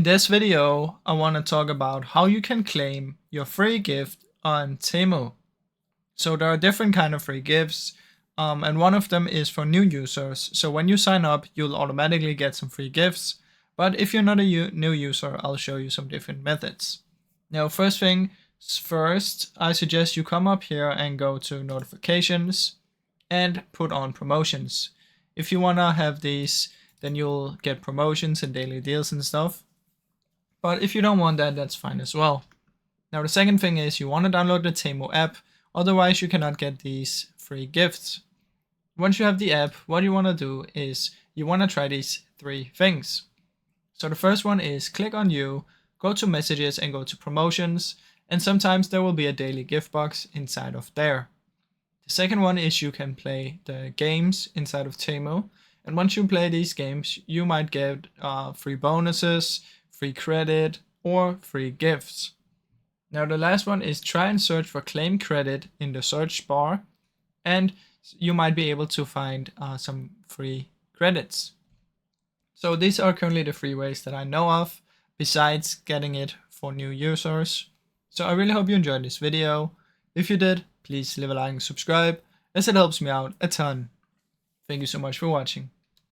this video, I want to talk about how you can claim your free gift on Temu. So there are different kind of free gifts, and one of them is for new users. So when you sign up, you'll automatically get some free gifts. But if you're not a new user, I'll show you some different methods. Now, first thing first, I suggest you come up here and go to notifications and put on promotions. If you want to have these, then you'll get promotions and daily deals and stuff. But if you don't want that, that's fine as well. Now, the second thing is you want to download the Temu app, otherwise you cannot get these free gifts. Once you have the app, what you want to do is you want to try these three things. So the first one is click on you, go to messages and go to promotions, and sometimes there will be a daily gift box inside of there. The second one is you can play the games inside of Temu, and once you play these games, you might get free bonuses, free credit, or free gifts. Now the last one is try and search for claim credit in the search bar, and you might be able to find some free credits. So these are currently the free ways that I know of, besides getting it for new users. So I really hope you enjoyed this video. If you did, please leave a like and subscribe, as it helps me out a ton. Thank you so much for watching.